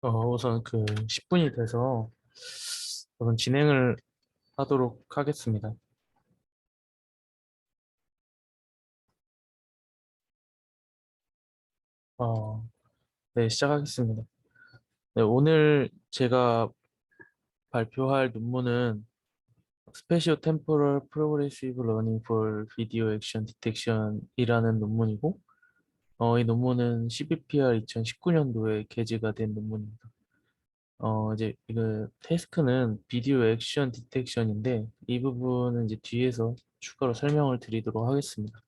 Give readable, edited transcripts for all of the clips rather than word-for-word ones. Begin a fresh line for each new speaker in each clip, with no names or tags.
우선 그 10분이 돼서 우선 진행을 하도록 하겠습니다. 어, 네, 시작하겠습니다. 네, 오늘 제가 발표할 논문은 Spatio Temporal Progressive Learning for Video Action Detection이라는 논문이고, 이 논문은 CBPR 2019년도에 게재가 된 논문입니다. 이제 이거 태스크는 비디오 액션 디텍션인데, 이 부분은 이제 뒤에서 추가로 설명을 드리도록 하겠습니다.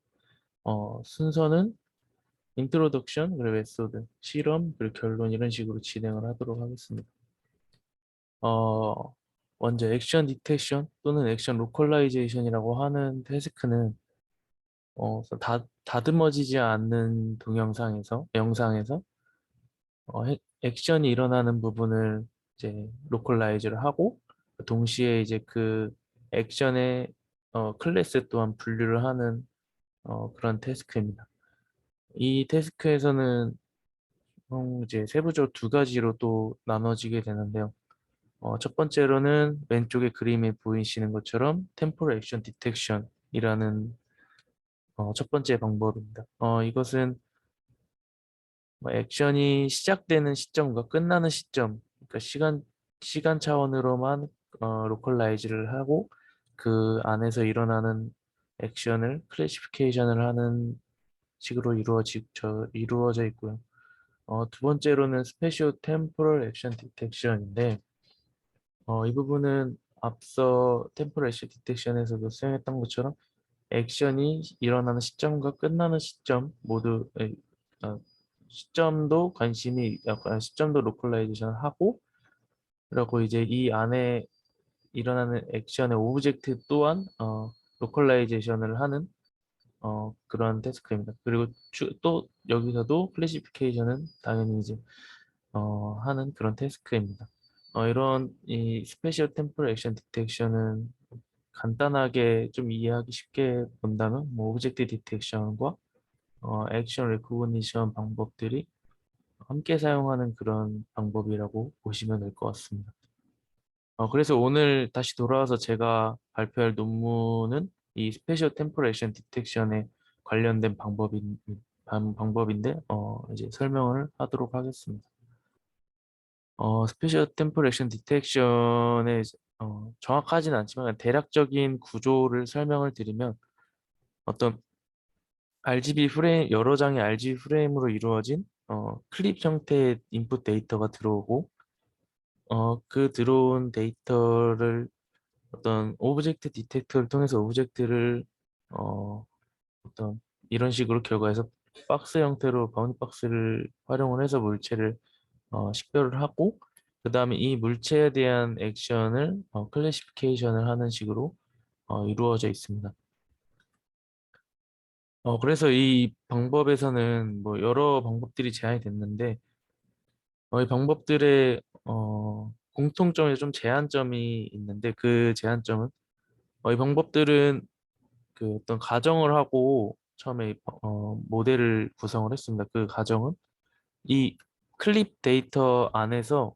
순서는 인트로덕션, 그리고 메소드, 실험, 그리고 결론 이런 식으로 진행을 하도록 하겠습니다. 어, 먼저 액션 디텍션 또는 액션 로컬라이제이션이라고 하는 태스크는 다듬어지지 않는 동영상에서, 영상에서 액션이 일어나는 부분을 이제 로컬라이즈를 하고 동시에 이제 그 액션의 클래스 또한 분류를 하는 그런 태스크입니다. 이 태스크에서는 이제 세부적으로 두 가지로 또 나눠지게 되는데요. 첫 번째로는 왼쪽에 그림에 보이시는 것처럼 템포럴 액션 디텍션이라는 첫 번째 방법입니다. 이것은 뭐 액션이 시작되는 시점과 끝나는 시점, 그러니까 시간 차원으로만 로컬라이즈를 하고 그 안에서 일어나는 액션을 클래시피케이션을 하는 식으로 이루어져 있고요. 두 번째로는 스페시오 템포럴 액션 디텍션인데 이 부분은 앞서 템포럴 액션 디텍션에서도 사용했던 것처럼 액션이 일어나는 시점과 끝나는 시점 모두 시점도 관심이 약간 시점도 로컬라이제이션 하고 그리고 이제 이 안에 일어나는 액션의 오브젝트 또한 로컬라이제이션을 하는 그런 태스크입니다. 그리고 또 여기서도 클래시피케이션은 당연히 이제 하는 그런 태스크입니다. 이런 이 스페셜 템포럴 액션 디텍션은 간단하게 좀 이해하기 쉽게 본다면 뭐 오브젝트 디텍션과 액션 레코그니션 방법들이 함께 사용하는 그런 방법이라고 보시면 될 것 같습니다. 그래서 오늘 다시 돌아와서 제가 발표할 논문은 이 스페셜 템포럴 액션 디텍션에 관련된 방법인데 이제 설명을 하도록 하겠습니다. 스페셜 템포럴 액션 디텍션의 정확하지는 않지만 대략적인 구조를 설명을 드리면 어떤 RGB 프레임, 여러 장의 RGB 프레임으로 이루어진 클립 형태의 인풋 데이터가 들어오고 그 들어온 데이터를 어떤 오브젝트 디텍터를 통해서 오브젝트를 어, 어떤 이런 식으로 결과해서 박스 형태로 바운드 박스를 활용을 해서 물체를 식별을 하고 그 다음에 이 물체에 대한 액션을 클래시피케이션을 하는 식으로 이루어져 있습니다. 그래서 이 방법에서는 뭐 여러 방법들이 제한이 됐는데 이 방법들의 공통점에 좀 제한점이 있는데 그 제한점은 이 방법들은 그 어떤 가정을 하고 처음에 모델을 구성을 했습니다. 그 가정은 이 클립 데이터 안에서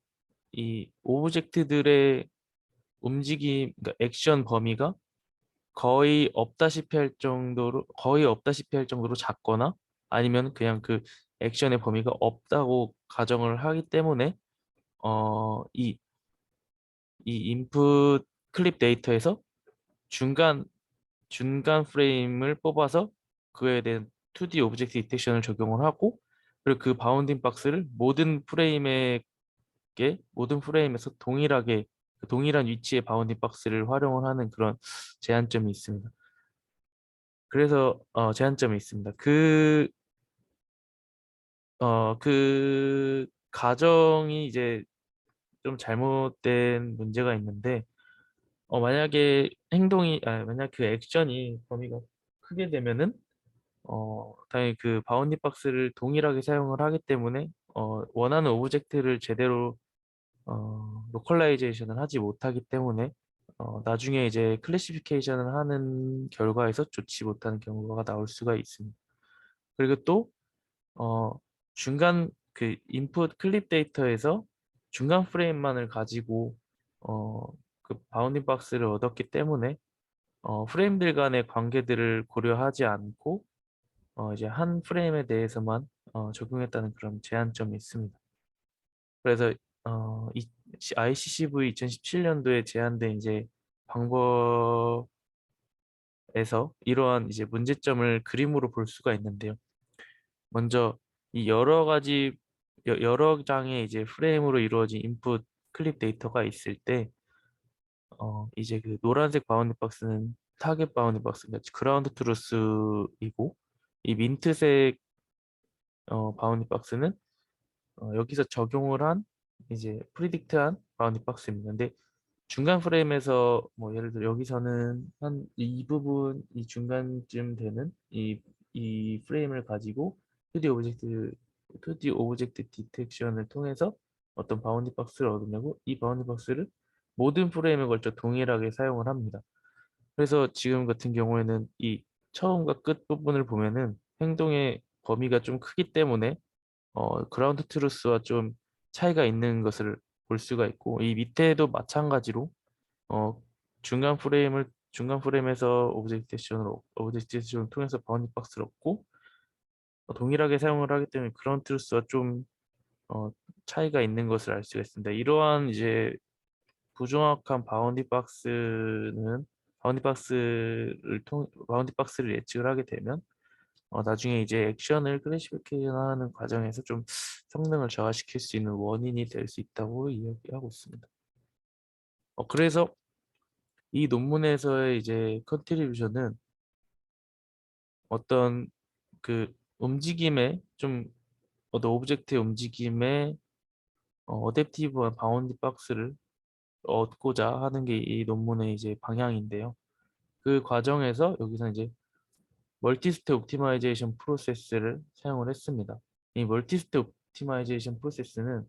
이 오브젝트들의 움직임, 그러니까 액션 범위가 거의 없다시피 할 정도로 작거나 아니면 그냥 그 액션의 범위가 없다고 가정을 하기 때문에 이 인풋 클립 데이터에서 중간 프레임을 뽑아서 그에 대한 2D 오브젝트 디텍션을 적용을 하고 그리고 그 바운딩 박스를 모든 프레임에서 동일하게 그 동일한 위치의 바운딩 박스를 활용을 하는 그런 제한점이 있습니다. 그래서 제한점이 있습니다. 그 가정이 이제 좀 잘못된 문제가 있는데 만약 그 액션이 범위가 크게 되면은 당연히 그 바운딩 박스를 동일하게 사용을 하기 때문에 원하는 오브젝트를 제대로 로컬라이제이션을 하지 못하기 때문에 나중에 이제 클래시피케이션을 하는 결과에서 좋지 못한 경우가 나올 수가 있습니다. 그리고 또 중간 그 인풋 클립 데이터에서 중간 프레임만을 가지고 그 바운딩 박스를 얻었기 때문에 프레임들 간의 관계들을 고려하지 않고 이제 한 프레임에 대해서만 적용했다는 그런 제한점이 있습니다. 그래서 이 ICCV 2017년도에 제안된 이제 방법에서 이러한 이제 문제점을 그림으로 볼 수가 있는데요. 먼저 이 여러 가지 여러 장의 이제 프레임으로 이루어진 인풋 클립 데이터가 있을 때 이제 그 노란색 바운딩 박스는 타겟 바운딩 박스, 그러니까 그라운드 트루스이고, 이 민트색 바운딩 박스는 여기서 적용을 한 이제 프리딕트한 바운딩 박스입니다. 근데 중간 프레임에서 뭐 예를 들어 여기서는 한 이 부분 이 중간쯤 되는 이 프레임을 가지고 2D 오브젝트 2D 오브젝트 디텍션을 통해서 어떤 바운딩 박스를 얻으려고 이 바운딩 박스를 모든 프레임에 걸쳐 동일하게 사용을 합니다. 그래서 지금 같은 경우에는 이 처음과 끝 부분을 보면은 행동의 범위가 좀 크기 때문에 그라운드 트루스와 좀 차이가 있는 것을 볼 수가 있고, 이 밑에도 마찬가지로 어, 중간 프레임에서 오브젝트 액션을 통해서 바운딩 박스를 얻고 동일하게 사용을 하기 때문에 그라운드 트루스와 좀 어, 차이가 있는 것을 알 수가 있습니다. 이러한 이제 부정확한 바운딩 박스를 예측을 하게 되면 나중에 이제 액션을 클래시피케이션하는 과정에서 좀 성능을 저하시킬 수 있는 원인이 될 수 있다고 이야기하고 있습니다. 그래서 이 논문에서의 이제 컨트리뷰션은 어떤 그 움직임에 좀 어떤 오브젝트의 움직임에 어댑티브한 바운딩 박스를 얻고자 하는 게 이 논문의 이제 방향인데요. 그 과정에서 여기서 이제 멀티스텝 옵티마이제이션 프로세스를 사용을 했습니다. 이 멀티스텝 옵티마이제이션 프로세스는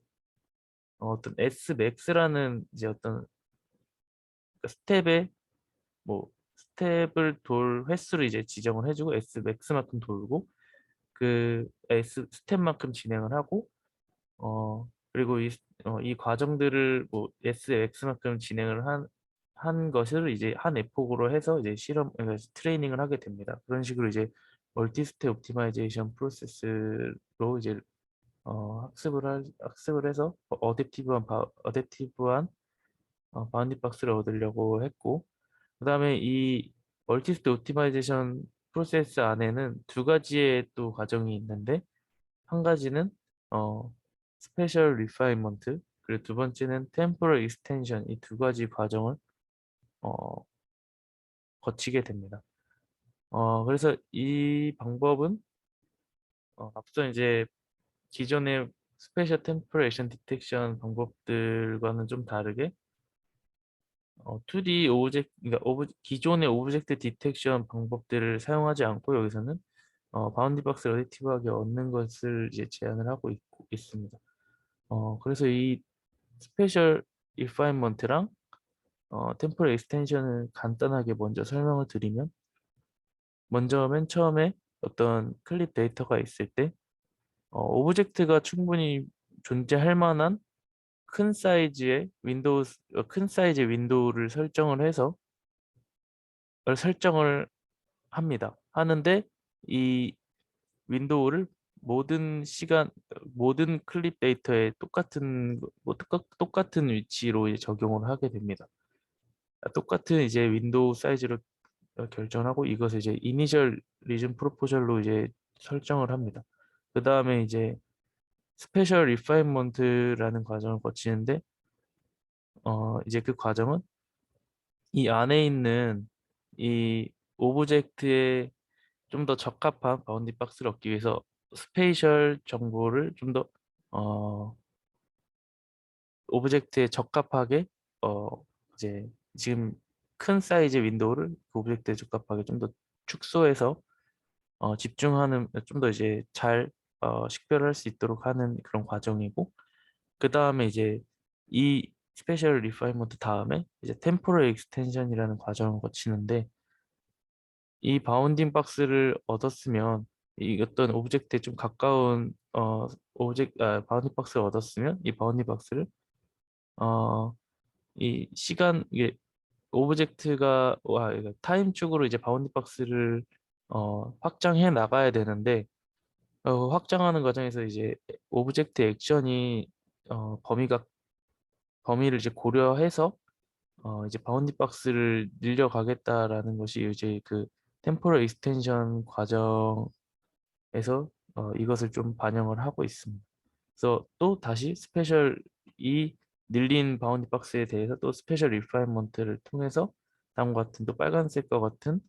어떤 Smax라는 이제 어떤 그 스텝에 뭐 스텝을 돌 횟수를 이제 지정을 해주고 Smax만큼 돌고 그 S 스텝만큼 진행을 하고 그리고 이 과정들을 뭐 SX만큼 진행을 한 것을 이제 한 에포그로 해서 이제 그러니까 트레이닝을 하게 됩니다. 그런 식으로 이제 멀티 스텝 옵티마이제이션 프로세스로 이제 학습을 해서 어댑티브한 바운딩 박스를 얻으려고 했고, 그다음에 이 멀티 스텝 옵티마이제이션 프로세스 안에는 두 가지의 또 과정이 있는데, 한 가지는 스페셜 리파인먼트, 그리고 두 번째는 템포럴 익스텐션, 이 두 가지 과정을 어, 거치게 됩니다. 그래서 이 방법은 앞서 이제 기존의 스페셜 템포레이션 디텍션 방법들과는 좀 다르게 2D 그러니까 기존의 오브젝트 디텍션 방법들을 사용하지 않고 여기서는 바운디 박스를 어댑티브하게 얻는 것을 이제 제안을 하고 있습니다. 그래서 이 스페셜 리파인먼트랑 템포럴 익스텐션을 간단하게 먼저 설명을 드리면, 먼저 맨 처음에 어떤 클립 데이터가 있을 때 오브젝트가 충분히 존재할 만한 큰 사이즈의 윈도우를 설정을 합니다. 하는데 이 윈도우를 모든 클립 데이터에 똑같은 위치로 이제 적용을 하게 됩니다. 똑같은 이제 윈도우 사이즈로 결정하고 이것을 이제 이니셜 리전 프로포셜로 이제 설정을 합니다. 그 다음에 이제 스페셜 리파인먼트라는 과정을 거치는데 이제 그 과정은 이 안에 있는 이 오브젝트에 좀 더 적합한 바운딩 박스를 얻기 위해서 스페이셜 정보를 좀 더 오브젝트에 적합하게 어 이제 지금 큰 사이즈 윈도우를 그 오브젝트에 적합하게 좀 더 축소해서 집중하는 좀 더 이제 잘 식별할 수 있도록 하는 그런 과정이고, 그 다음에 이제 이 스페셜 리파인먼트 다음에 이제 템포럴 익스텐션이라는 과정을 거치는데, 이 바운딩 박스를 얻었으면 이 어떤 오브젝트에 좀 가까운 바운딩 박스를 얻었으면 이 바운딩 박스를 어, 이 시간 이게 오브젝트가 이거 타임 축으로 이제 바운드 박스를 확장해 나가야 되는데 확장하는 과정에서 이제 오브젝트 액션이 범위를 이제 고려해서 이제 바운드 박스를 늘려가겠다라는 것이 이제 그 템포럴 익스텐션 과정에서 이것을 좀 반영을 하고 있습니다. 그래서 또 다시 스페셜 이 늘린 바운드 박스에 대해서 또 스페셜 리파인먼트를 통해서 다음과 같은 또 빨간색과 같은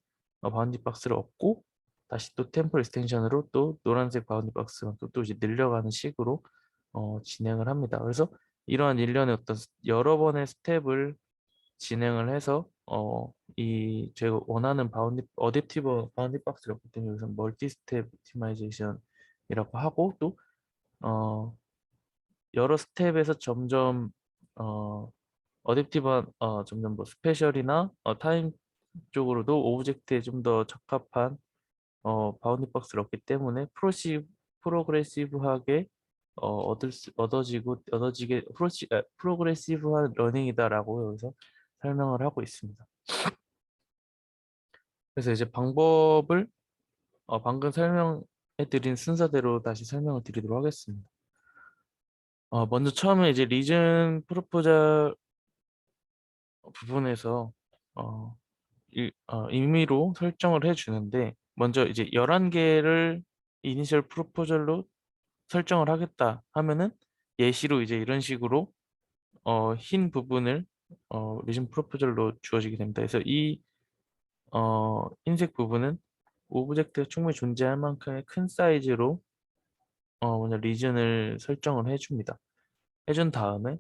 바운드 박스를 얻고 다시 또 템포 익스텐션으로 또 노란색 바운드 박스만큼 또 이제 늘려가는 식으로 진행을 합니다. 그래서 이러한 일련의 어떤 여러 번의 스텝을 진행을 해서 이 제가 원하는 바운드 어댑티브 바운드 박스를 얻기 때문에 여기서 멀티 스텝 옵티마이제이션이라고 하고 또 여러 스텝에서 점점 어, 어댑티브한 점점 뭐 스페셜이나 타임 쪽으로도 오브젝트에 좀 더 적합한 바운드 박스를 얻기 때문에 프로그레시브하게 얻어지게 프로그레시브한 러닝이다라고 여기서 설명을 하고 있습니다. 그래서 이제 방법을 방금 설명해드린 순서대로 다시 설명을 드리도록 하겠습니다. 먼저 처음에 이제 리즌 프로포절 부분에서 임의로 설정을 해주는데 먼저 이제 11개를 이니셜 프로포절로 설정을 하겠다 하면은 예시로 이제 이런 식으로 흰 부분을 리즌 프로포절로 주어지게 됩니다. 그래서 이 흰색 부분은 오브젝트가 충분히 존재할 만큼의 큰 사이즈로 먼저 리즌을 설정을 해줍니다. 해준 다음에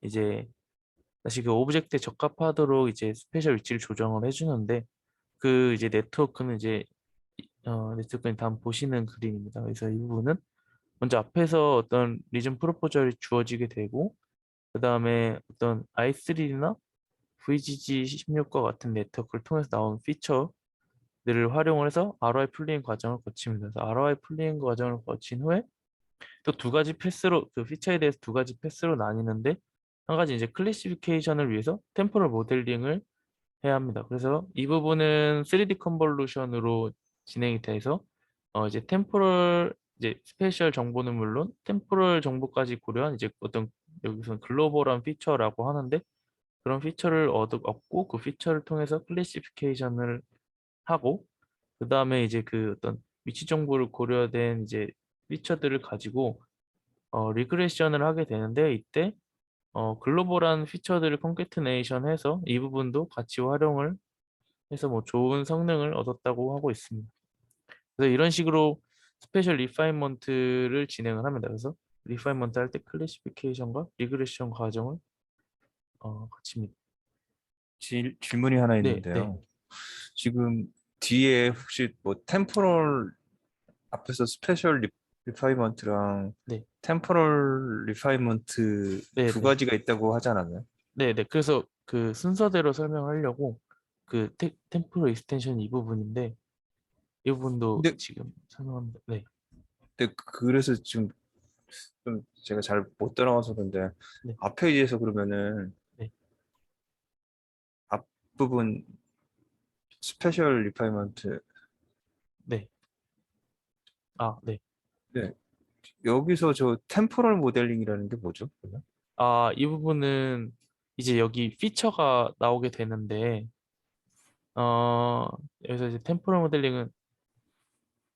이제 다시 그 오브젝트에 적합하도록 이제 스페셜 위치를 조정을 해주는데 그 이제 네트워크는 이제 네트워크는 다음 보시는 그림입니다. 그래서 이 부분은 먼저 앞에서 어떤 리전 프로포절이 주어지게 되고 그 다음에 어떤 i3나 VGG16과 같은 네트워크를 통해서 나온 피처들을 활용을 해서 ROI 풀링 과정을 거칩니다. 그래서 ROI 풀링 과정을 거친 후에 또 두 가지 패스로 그 피처에 대해서 두 가지 패스로 나뉘는데 한 가지 이제 클래시피케이션을 위해서 템포럴 모델링을 해야 합니다. 그래서 이 부분은 3D 컨볼루션으로 진행이 돼서 이제 템포럴 이제 스페셜 정보는 물론 템포럴 정보까지 고려한 이제 어떤 여기서는 글로벌한 피처라고 하는데 그런 피처를 얻고 그 피처를 통해서 클래시피케이션을 하고 그 다음에 이제 그 어떤 위치 정보를 고려된 이제 피처들을 가지고 리그레션을 하게 되는데 이때 글로벌한 피처들을 컨캐트네이션 해서 이 부분도 같이 활용을 해서 뭐 좋은 성능을 얻었다고 하고 있습니다. 그래서 이런 식으로 스페셜 리파인먼트를 진행을 합니다. 그래서 리파인먼트 할 때 클래시피케이션과 리그레션 과정을 거칩니다.
질문이 하나
네, 네,
있는데요. 지금 뒤에 혹시 뭐 템포럴 앞에서 스페셜 리파이먼트랑
네,
템포럴 리파이먼트
네,
두
네,
가지가 있다고 하지 않았나요?
네, 네. 그래서 그 순서대로 설명하려고 그 템포럴 익스텐션 이 부분인데 이 부분도
근데,
지금 설명합니다. 네,
그래서 지금 좀 제가 잘 못 따라가서 그런데
네,
앞에 이어서 그러면은
네,
앞부분 스페셜 리파이먼트
네. 네.
네. 여기서 저 템포럴 모델링이라는 게 뭐죠? 그러면?
이 부분은 이제 여기 피처가 나오게 되는데, 여기서 이제 템포럴 모델링은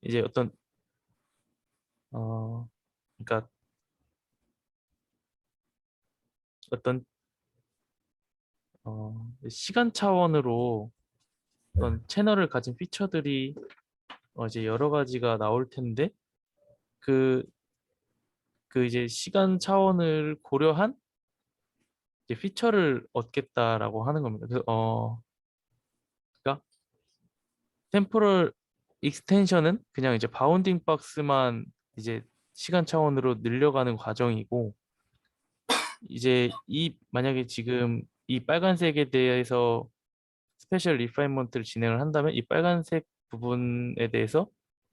이제 어떤, 그러니까 어떤, 시간 차원으로
네.
어떤 채널을 가진 피처들이 이제 여러 가지가 나올 텐데, 그, 그 이제 시간 차원을 고려한 이제 피처를 얻겠다라고 하는 겁니다. 그래서, 그러니까 템포럴 익스텐션은 그냥 이제 바운딩 박스만 이제 시간 차원으로 늘려가는 과정이고 이제 이 만약에 지금 이 빨간색에 대해서 스페셜 리파인먼트를 진행을 한다면 이 빨간색 부분에 대해서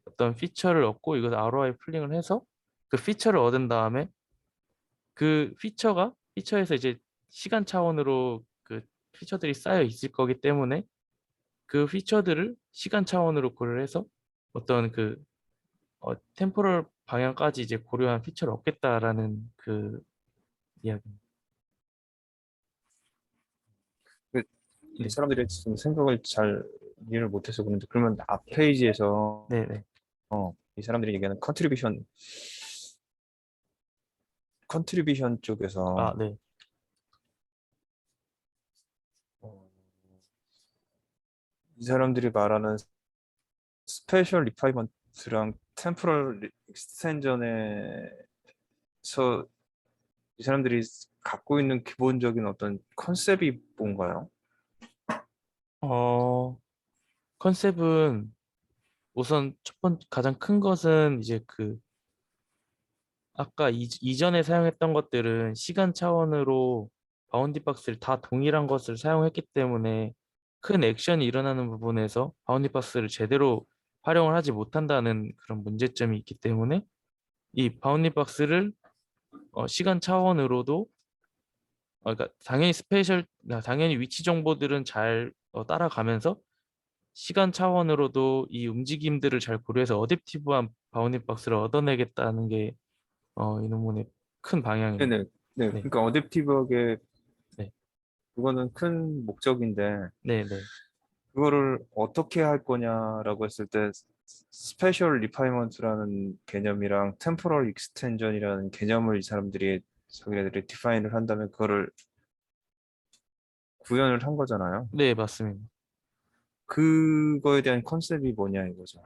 어떤 피처를 얻고 이것을 ROI 풀링을 해서 그 피처를 얻은 다음에 그 피처에서 이제 시간 차원으로 그 피처들이 쌓여 있을 거기 때문에 그 피처들을 시간 차원으로 고려를 해서 어떤 그 템포럴 방향까지 이제 고려한 피처를 얻겠다라는 그 이야기입니다.
그, 이
네,
사람들이 지금 생각을 잘 이해를 못해서 그런데 그러면 앞
네,
페이지에서
네, 네.
이 사람들이 얘기하는 컨트리뷰션
아,
쪽에서
네,
어, 이 사람들이 말하는 스페셜 리파이먼트랑 템포럴 익스텐전에서 이 사람들이 갖고 있는 기본적인 어떤 컨셉이 뭔가요?
어, 컨셉은 우선 첫 번째 가장 큰 것은 이제 그 아까 이전에 사용했던 것들은 시간 차원으로 바운디 박스를 다 동일한 것을 사용했기 때문에 큰 액션이 일어나는 부분에서 바운디 박스를 제대로 활용을 하지 못한다는 그런 문제점이 있기 때문에 이 바운디 박스를 시간 차원으로도 그러니까 당연히 당연히 위치 정보들은 잘 따라가면서 시간 차원으로도 이 움직임들을 잘 고려해서 어댑티브한 바운딩 박스를 얻어내겠다는 게 이 논문의 큰 방향입니다.
네네. 네.
네,
그러니까 어댑티브하게
네,
그거는 큰 목적인데
네, 네.
그거를 어떻게 할 거냐라고 했을 때 스페셜 리파이먼트라는 개념이랑 템포럴 익스텐전이라는 개념을 이 사람들이 자기네들이 디파인을 한다면 그거를 구현을 한 거잖아요.
네, 맞습니다.
그거에 대한 컨셉이 뭐냐 이거죠.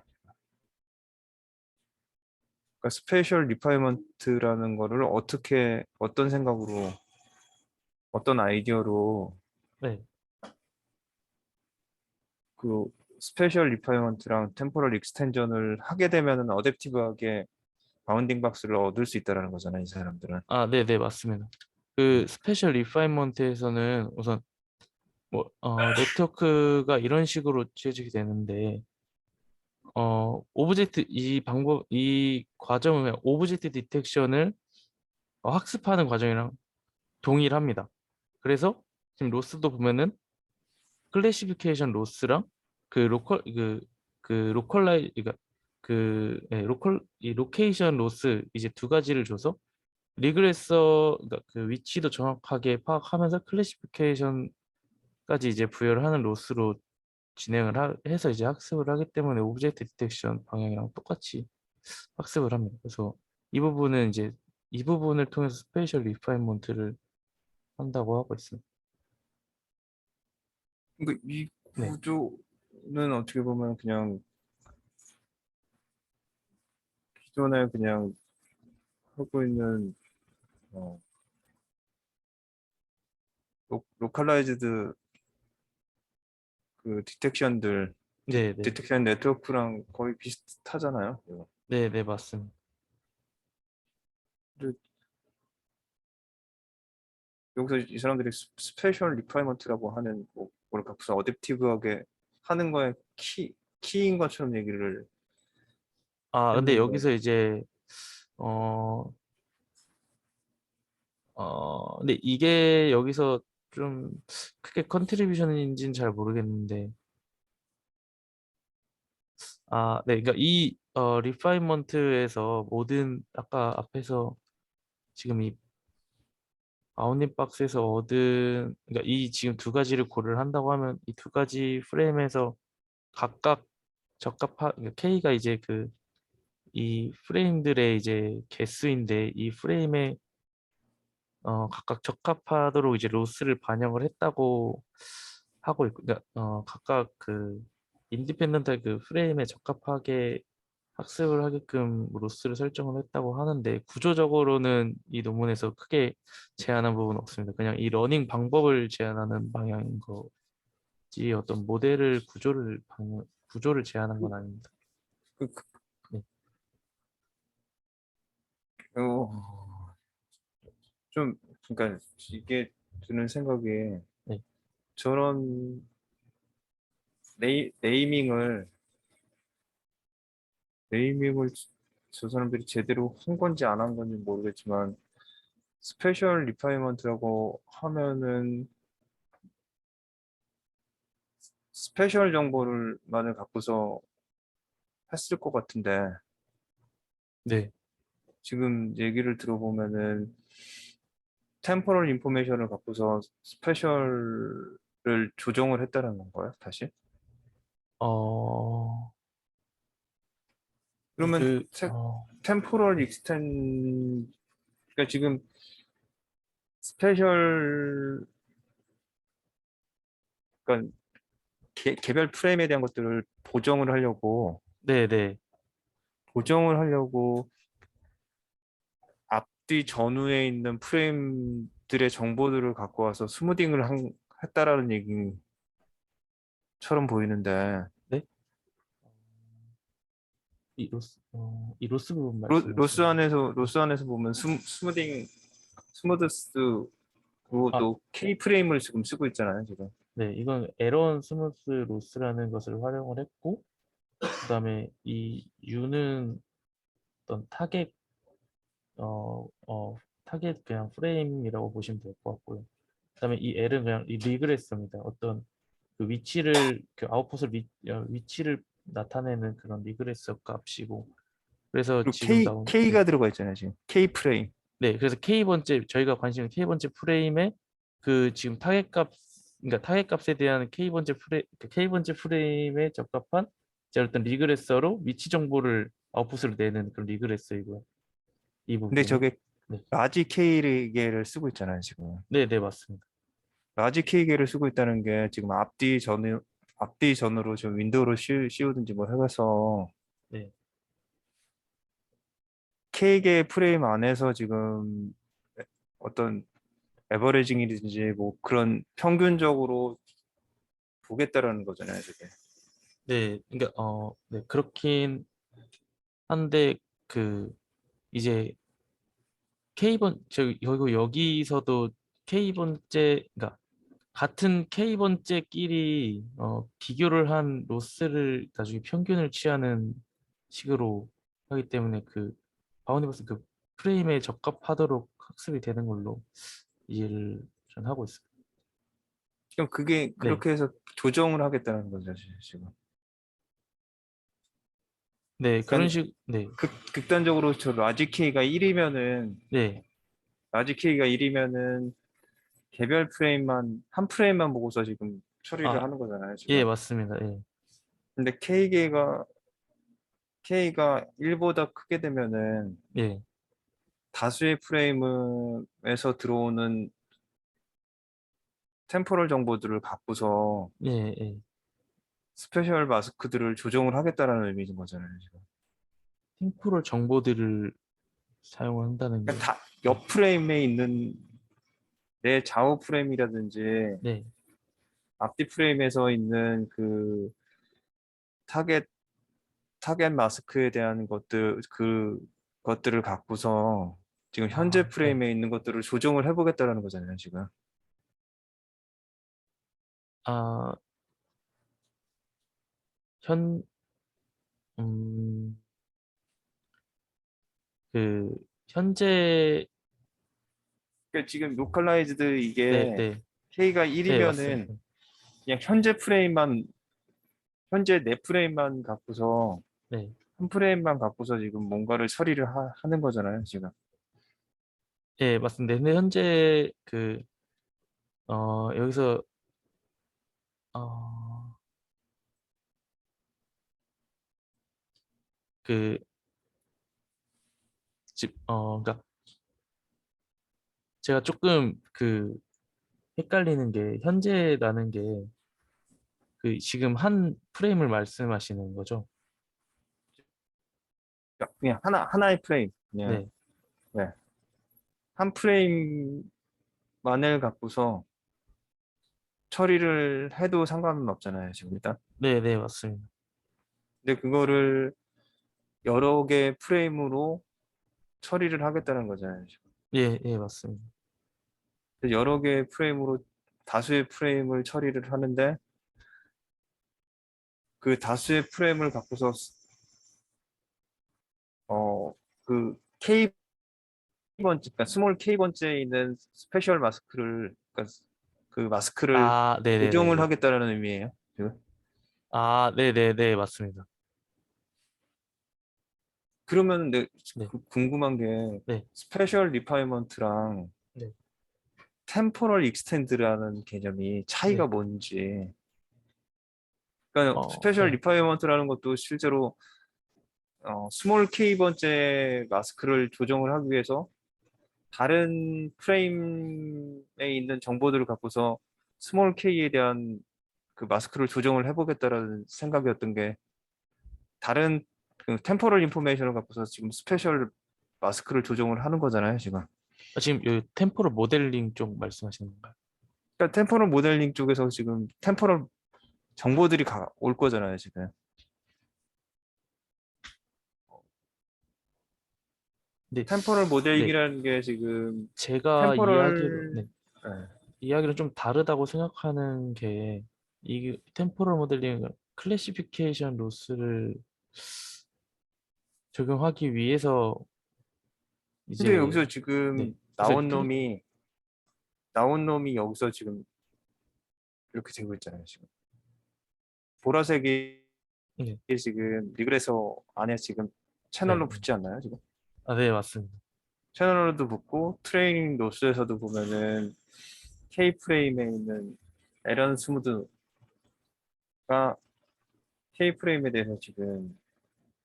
그러니까 스페셜 리파이먼트라는 거를 어떻게 어떤 생각으로 어떤 아이디어로
네.
그 스페셜 리파이먼트랑 템포럴 익스텐전을 하게 되면은 어댑티브하게 바운딩 박스를 얻을 수 있다라는 거잖아요, 이 사람들은.
아, 네, 네, 맞습니다. 그
음.
스페셜 리파인먼트에서는 우선 네트워크가 이런 식으로 취해지게 되는데 이 과정은 오브젝트 디텍션을 학습하는 과정이랑 동일합니다. 그래서 지금 로스도 보면은 클래시피케이션 로스랑 그 로컬 그 로컬라이 그러니까 이 로케이션 로스 이제 두 가지를 줘서 리그레서 그러니까 그 위치도 정확하게 파악하면서 클래시피케이션까지 이제 부여를 하는 로스로 해서 이제 학습을 하기 때문에 오브젝트 디텍션 방향이랑 똑같이 학습을 합니다. 그래서 이 부분은 이제 이 부분을 통해서 스페이셜 리파인먼트를 한다고 하고 있습니다.
그러니까 이
네,
구조는 어떻게 보면 그냥 기존에 그냥 하고 있는 어, 로컬라이즈드 그
네, 네,
디텍션 네트워크랑 거의 비슷하잖아요. 이거.
네, 네, 맞습니다.
근데 여기서 이 사람들이 스페셜 리파이먼트라고 하는 뭐 뭐랄까 무슨 어댑티브하게 하는 거에 키인 것처럼 얘기를
아, 근데
했는데
여기서 이제 근데 이게 여기서 좀 크게 컨트리뷰션인지는 잘 모르겠는데, 아, 네, 그러니까 이 리파인먼트에서 모든 아까 앞에서 지금 이 바운딩 박스에서 그러니까 이 지금 두 가지를 고려를 한다고 하면 이 두 가지 프레임에서 각각 그러니까 K가 이제 이 프레임들의 이제 개수인데 이 프레임에 각각 적합하도록 이제 로스를 반영을 했다고 하고 있고, 그러니까 각각 그 인디펜던트 그 프레임에 적합하게 학습을 하게끔 로스를 설정을 했다고 하는데 구조적으로는 이 논문에서 크게 제한한 부분은 없습니다. 그냥 이 러닝 방법을 제한하는 방향인 거지 어떤 구조를 제한한 건 아닙니다.
그, 그,
네,
어, 좀 그러니까 이게 드는 생각이
네,
저런 네이밍을 네이밍을 저 사람들이 제대로 한 건지 안 한 건지 모르겠지만 스페셜 리파이먼트라고 하면은 스페셜 정보를만을 갖고서 했을 것 같은데
네.
지금 얘기를 들어보면은 템포럴 인포메이션을 갖고서 스페셜을 조정을 했다는 건가요? 다시?
어,
그러면
그, 어,
템포럴 익스텐 그러니까 지금 스페셜 그러니까 개별 프레임에 대한 것들을
네네.
보정을 하려고 앞뒤 전후에 있는 프레임들의 정보들을 갖고 와서 했다라는 얘기처럼 보이는데
네? 이 로스 부분 말씀하시는 거예요? 네.
로스 안에서 보면 스무드스
아,
그것도 K 프레임을 지금 쓰고 있잖아요, 지금.
네. 이건 에런 스무스 로스라는 것을 활용을 했고, 그다음에 이 U는 어떤 타겟 그냥 프레임이라고 보시면 될 것 같고요. 그다음에 이 L은 그냥 이 리그레서입니다. 어떤 그 위치를 그 아웃풋을 위치를 나타내는 그런 리그레서 값이고, 그래서
그리고
지금 나온 네.
K가 들어가 있잖아요, 지금. K 프레임.
네, 그래서 K번째 저희가 관심 있는 K번째 프레임에 그 지금 그러니까 타겟 값에 대한 K번째 프레임에 적합한 이제 어떤 리그레서로 위치 정보를 아웃풋으로 내는 그런 리그레서이고요. 이
근데
부분은.
저게
네,
라지 K계를 쓰고 있잖아요, 지금.
네, 네, 맞습니다.
라지 K계를 쓰고 있다는 게 지금 앞뒤 전으로 좀 윈도우를 씌우든지 뭐 해서
네,
K계 프레임 안에서 지금 어떤 에버리징이든지 뭐 그런 평균적으로 보겠다라는 거잖아요, 저게.
네, 그러니까 네, 그렇긴 한데 그 이제 여기서도 그러니까 같은 K번째끼리 비교를 한 로스를 나중에 평균을 취하는 식으로 하기 때문에 그 바운드버스 그 프레임에 적합하도록 학습이 되는 걸로 이해를 전 하고 있습니다.
그럼 그게
네,
그렇게 해서 조정을 하겠다는 거죠, 지금.
네 그런
그러니까
식, 네,
극단적으로 저
네,
라지 K가 1이면은 개별 프레임만 한 프레임만 보고서 지금 처리를
아,
하는 거잖아요,
예,
지금.
맞습니다. 예,
근데 K가 1보다 크게 되면은
예,
다수의 프레임에서 들어오는 템포럴 정보들을 갖고서
예, 예.
스페셜 마스크들을 조정을 하겠다라는 의미인 거잖아요, 지금.
템포럴 정보들을 사용한다는 게,
그러니까 다
네,
옆 프레임에 있는 내 좌우 프레임이라든지
네,
앞뒤 프레임에서 있는 그 타겟 타겟 마스크에 대한 것들을 갖고서 지금 현재
네,
프레임에 있는 것들을 조정을 해보겠다라는 거잖아요, 지금.
아, 현, 음, 그 현재
그러니까 지금 로컬라이즈드
네,
이게
네,
K가
네,
1이면은
맞습니다.
그냥 현재 내 프레임만 갖고서
네,
한 프레임만 갖고서 지금 뭔가를 처리를 하는 거잖아요, 지금.
예, 맞습니다. 근데 현재 여기서 어, 그 그러니까 제가 조금 헷갈리는 게 현재라는 게 지금 한 프레임을 말씀하시는 거죠?
그러니까 그냥 하나의 프레임, 그냥
네,
네. 한 프레임만을 갖고서 처리를 해도 상관은 없잖아요, 지금 일단.
네, 네, 맞습니다.
근데 그거를 여러 개의 프레임으로 처리를 하겠다는 거잖아요, 지금.
예, 예, 맞습니다.
그래서 여러 개의 프레임으로 다수의 프레임을 처리를 하는데 그 다수의 프레임을 갖고서 어, 그 번째, 그러니까 스몰 K 번째에 있는 스페셜 마스크를, 그러니까 그 마스크를
아,
조정을
네네네네.
하겠다라는 의미예요. 지금.
아, 네네네, 맞습니다.
그러면
네,
궁금한 게
네,
스페셜 리파이먼트랑
네.
템포럴 익스텐드라는 개념이 차이가
네.
뭔지. 그러니까 스페셜
네.
리파이먼트라는 것도 실제로 스몰 K 번째 마스크를 조정을 하기 위해서 다른 프레임에 있는 정보들을 갖고서 스몰 K에 대한 그 마스크를 조정을 해보겠다라는 생각이었던 게 다른 그 템포럴 인포메이션을 갖고서 지금 스페셜 마스크를 조정을 하는 거잖아요, 지금.
지금 이 템포럴 모델링 쪽 말씀하시는 건가요?
그러니까 템포럴 모델링 쪽에서 지금 템포럴 정보들이 올 거잖아요, 지금.
네,
템포럴
네.
모델링이라는 게 지금
제가 이야기로,
템포럴
네,
네.
이야기를 좀 다르다고 생각하는 게, 이 템포럴 모델링 클래시피케이션 로스를 적용하기 위해서
근데
이제,
여기서
네,
지금
그래서
나온 놈이 여기서 지금 이렇게 되고 있잖아요, 지금. 보라색이
네,
지금 리그레서 안에 지금
네,
채널로 붙지 않나요, 지금?
아, 네, 맞습니다.
채널로도 붙고 트레이닝 노스에서도 보면은 K 프레임에 있는 에런 스무드가 K 프레임에 대해서 지금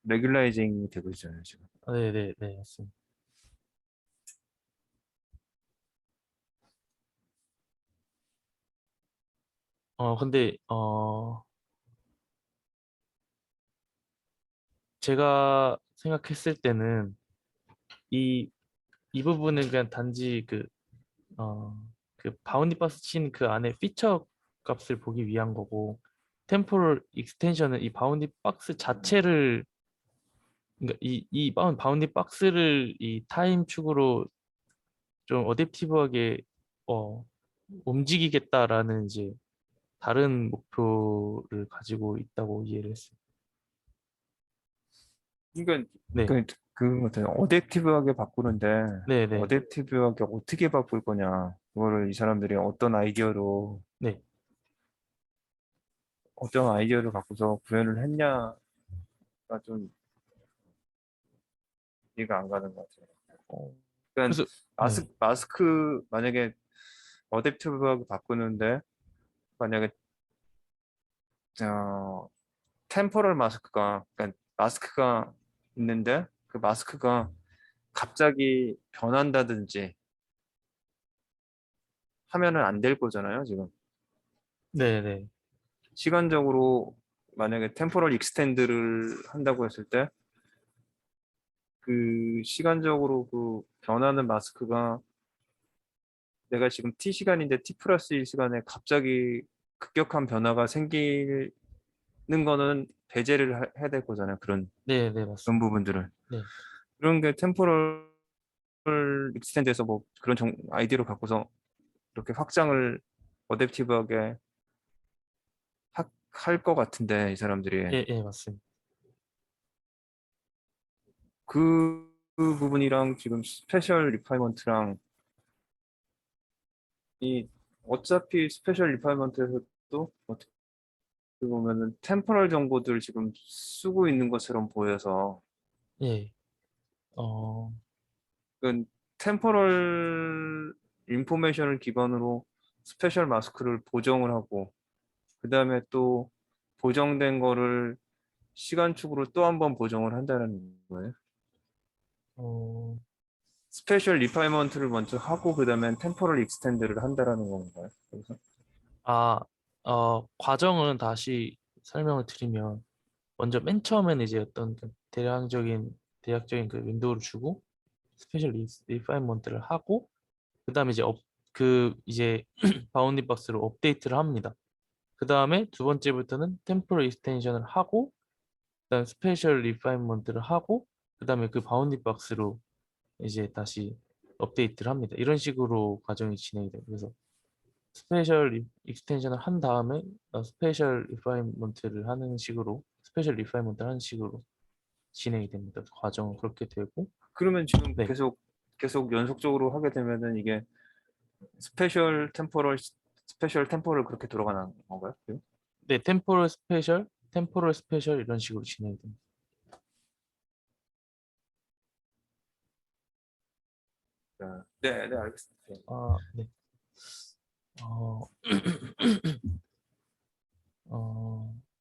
레귤라이징이 되고 있잖아요, 지금.
아, 네, 네, 네, 맞습니다. 근데, 제가 생각했을 때는 이, 이 부분은 그냥 단지 어, 그 바운디 박스 친 그 안에 피처 값을 보기 위한 거고, 템포럴 익스텐션은 이 바운디 박스 자체를, 그러니까 이 바운디 박스를 이 타임 축으로 좀 어댑티브하게 어, 움직이겠다라는 이제 다른 목표를 가지고 있다고 이해를 했어요.
그러니까
네,
그 같아요. 어댑티브하게 바꾸는데
네, 네,
어댑티브하게 어떻게 바꿀 거냐. 그거를 이 사람들이
네,
어떤 아이디어를 갖고서 구현을 했냐가 좀 이해가 안 가는 것 같아요.
어,
그러니까
그래서 네,
마스크 만약에 어댑티브하게 바꾸는데 만약에 어, 템포럴 마스크가 그러니까 마스크가 있는데 그 마스크가 갑자기 변한다든지 하면은 안 될 거잖아요, 지금.
네, 네,
시간적으로 만약에 템포럴 익스텐드를 한다고 했을 때 그 시간적으로 그 변하는 마스크가 내가 지금 T 시간인데 T 플러스 1 시간에 갑자기 급격한 변화가 생기는 거는 배제를 해야 될 거잖아요.
네, 네,
그런
맞습니다.
부분들을.
네,
그런 게 템포럴 익스텐드에서 뭐 그런 아이디어를 갖고서 이렇게 확장을 어댑티브하게 할 것 같은데 이 사람들이
예, 예, 맞습니다.
그 부분이랑 지금 스페셜 리파이먼트랑 이 어차피 스페셜 리파이먼트에서도 어떻게 보면은 템포럴 정보들 지금 쓰고 있는 것처럼 보여서
예, 어,
그 템포럴 인포메이션을 기반으로 스페셜 마스크를 보정을 하고 그 다음에 또 보정된 거를 시간축으로 또 한 번 보정을 한다는 거예요.
어,
스페셜 리파이먼트를 먼저 하고 그 다음에 템포럴 익스텐드를 한다라는 건가요? 그래서
아, 과정은 다시 설명을 드리면, 먼저 맨 처음에는 이제 어떤 그 대략적인 그 윈도우를 주고, 스페셜 리파인먼트를 하고, 그 다음에 이제 바운딩 박스로 업데이트를 합니다. 그 다음에 두 번째부터는 템포럴 익스텐션을 하고, 그다음 스페셜 리파인먼트를 하고, 그 다음에 그 바운딩 박스로 이제 다시 업데이트를 합니다. 이런 식으로 과정이 진행이 돼요. 그래서 스페셜 익스텐션을 한 다음에 스페셜 리파인먼트를 하는 식으로 진행이 됩니다. 과정은 그렇게 되고.
그러면 지금
네,
계속 계속 연속적으로 하게 되면은 이게 스페셜 템포럴 그렇게 돌아가는 건가요? 지금?
네, 템포럴 스페셜 이런 식으로 진행이 됩니다.
네, 네, 알겠습니다. 네.
네. 어,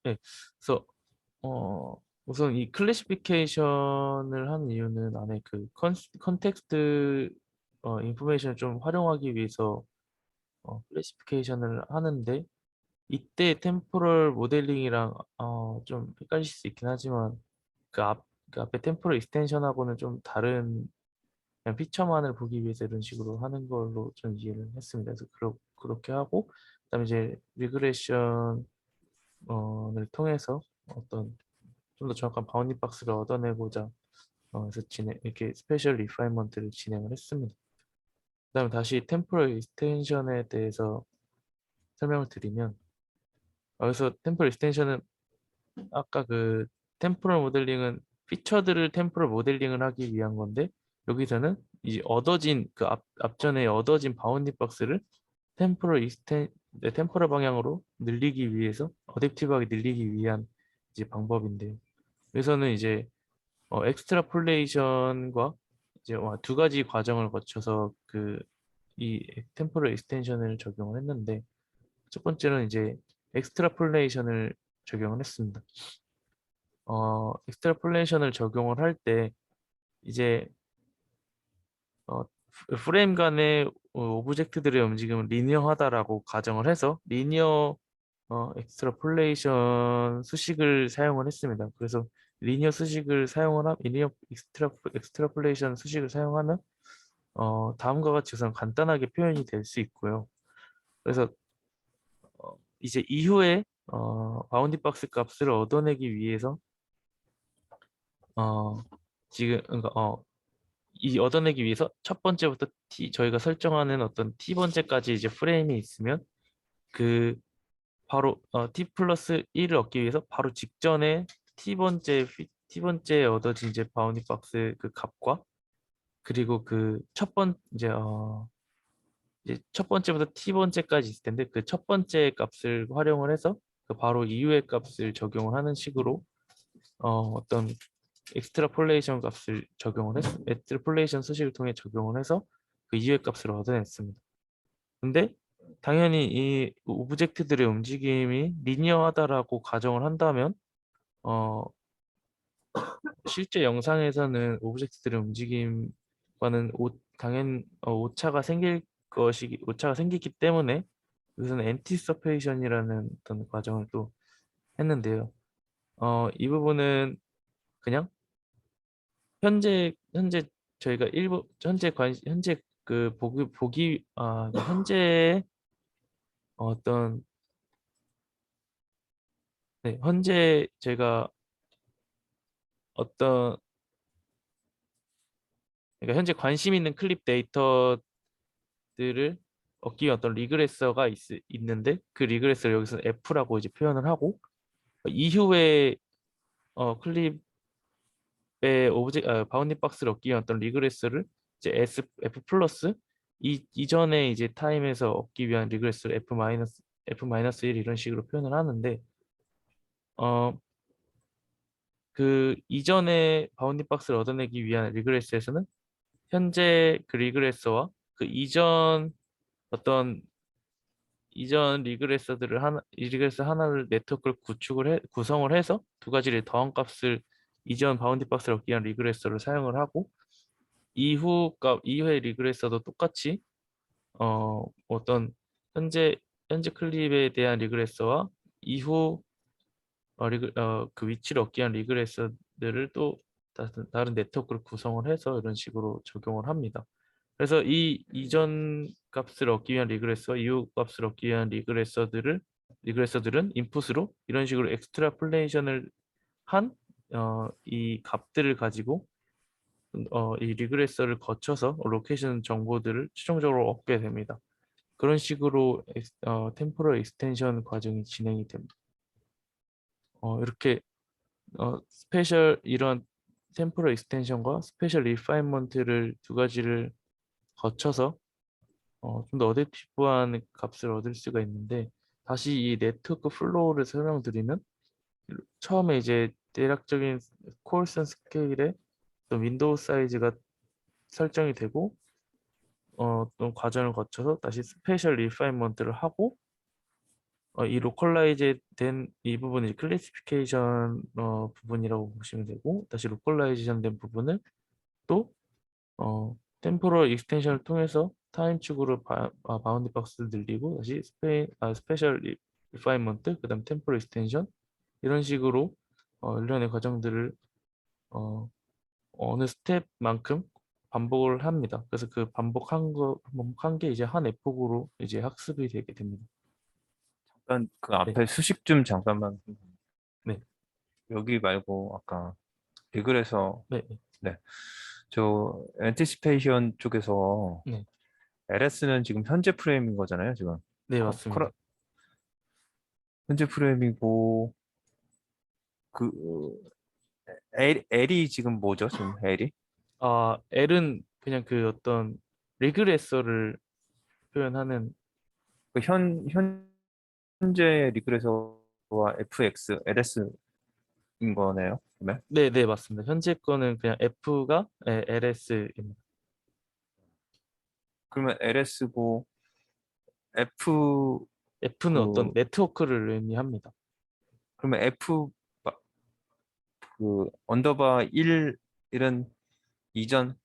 네. 그래서 우선 이 클래시피케이션을 한 이유는 안에 그 컨텍스트 인포메이션을 좀 활용하기 위해서 클래시피케이션을 하는데 이때 템포럴 모델링이랑 좀 헷갈릴 수 있긴 하지만 그 앞에 템포럴 익스텐션하고는 좀 다른 그냥 피처만을 보기 위해서 이런 식으로 하는 걸로 좀 이해를 했습니다. 그래서 그렇게 하고 그다음에 이제 리그레션을 통해서 어떤 좀 더 정확한 바운딩 박스를 얻어내고자 그래서 이렇게 스페셜 리파인먼트를 진행을 했습니다. 그다음에 다시 템포럴 익스텐션에 대해서 설명을 드리면 여기서 템포럴 익스텐션은 아까 그 템포럴 모델링은 피처들을 템포럴 모델링을 하기 위한 건데 여기서는 이제 앞전에 얻어진 바운딩 박스를 템포럴 방향으로 늘리기 위해서 어댑티브하게 늘리기 위한 이제 방법인데요. 여기서는 이제 엑스트라폴레이션과 이제 두 가지 과정을 거쳐서 그 이 템포럴 익스텐션을 적용을 했는데 첫 번째는 이제 엑스트라폴레이션을 적용을 했습니다. 엑스트라폴레이션을 적용을 할 때 이제 프레임 간의 오브젝트들의 움직임은 리니어하다라고 가정을 해서 리니어 엑스트라폴레이션 수식을 사용을 했습니다. 그래서 리니어 엑스트라폴레이션 수식을 사용하면 다음과 같이 우선 간단하게 표현이 될 수 있고요. 그래서 이제 이후에 바운디 박스 값을 얻어내기 위해서 어, 그러니까 이 얻어내기 위해서 첫 번째부터 저희가 설정하는 어떤 t 번째까지 이제 프레임이 있으면 그 바로 t 플러스 1을 얻기 위해서 바로 직전에 t 번째 얻어진 이제 바운딩 박스 그 값과 그리고 그 이제 첫 번째부터 t 번째까지 있을 텐데 그 첫 번째 값을 활용을 해서 그 바로 이후의 값을 적용을 하는 식으로 어떤 엑스트라폴레이션 수식을 통해 적용을 해서 그 이후의 값을 얻어냈습니다. 근데 당연히 이 오브젝트들의 움직임이 리니어하다라고 가정을 한다면 어, 실제 영상에서는 오브젝트들의 움직임과는 오차가 생기기 때문에 여기서는 엔티서페이션이라는 어떤 과정을 또 했는데요. 이 부분은 그냥 현재 저희가 현재 그 현재 어떤 네, 현재 제가 어떤 그러니까 현재 관심 있는 클립 데이터들을 얻기 위한 어떤 리그레서가 있는데 그 리그레서를 여기서 F라고 이제 표현을 하고 이후에 클립의 바운딩 박스를 얻기 위한 어떤 리그레서를 이제 F 플러스 이전에 이제 타임에서 얻기 위한 리그레서를 F 마이너스 1 이런 식으로 표현을 하는데 어, 그 이전에 바운딩 박스를 얻어내기 위한 리그레스에서는 현재 그 리그레서와 그 어떤 이전 리그레서 하나를 네트워크를 구성을 해서 두 가지를 더한 값을 이전 바운딩 박스를 얻기 위한 리그레서를 사용을 하고 이후의 리그레서도 똑같이 어떤 현재 클립에 대한 리그레서와 이후 그 위치를 얻기 위한 리그레서들을 또 다른 네트워크를 구성을 해서 이런 식으로 적용을 합니다. 그래서 이 이전 값을 얻기 위한 리그레서, 이후 값을 얻기 위한 리그레서들은 인풋으로 이런 식으로 엑스트라폴레이션을 한 이 값들을 가지고 이 리그레서를 거쳐서 로케이션 정보들을 최종적으로 얻게 됩니다. 그런 식으로 템포럴 익스텐션 과정이 진행이 됩니다. 이렇게 이런 템포럴 익스텐션과 스페셜 리파인먼트를 두 가지를 거쳐서 좀 더 어댑티브한 값을 얻을 수가 있는데, 다시 이 네트워크 플로우를 설명드리면, 처음에 이제 대략적인 콜슨 스케일의 어떤 윈도우 사이즈가 설정이 되고, 어떤 과정을 거쳐서 다시 스페셜 리파인먼트를 하고, 이 로컬라이즈 된 이 부분이 클래시피케이션 부분이라고 보시면 되고, 다시 로컬라이제이션 된 부분을 또 템포럴 익스텐션을 통해서 타임 축으로 바운드 박스를 늘리고, 다시 스페셜 리파인먼트, 그다음 템포럴 익스텐션, 이런 식으로 일련의 과정들을 어, 어느 스텝만큼 반복을 합니다. 그래서 그 반복한 게 이제 한 에포그로 이제 학습이 되게 됩니다.
잠깐 그
네,
앞에 수식 좀 잠깐만.
네,
여기 말고 아까 리그에서
네, 네,
네. 저 엔티시페이션 쪽에서
네,
LS는 지금 현재 프레임인 거잖아요, 지금.
네, 맞습니다.
현재 프레임이고 그 L이 지금 뭐죠? 지금 L이?
L은 그냥 그 어떤 리그레서를 표현하는.
그 현재 리그레서와 FX, LS인 거네요. 그러면
네, 네, 맞습니다. 현재 거는 그냥 F가 LS입니다.
그러면 LS고 F
F는 어떤
그
네트워크를 의미합니다.
그러면 F 그 언더바 1 이런 이전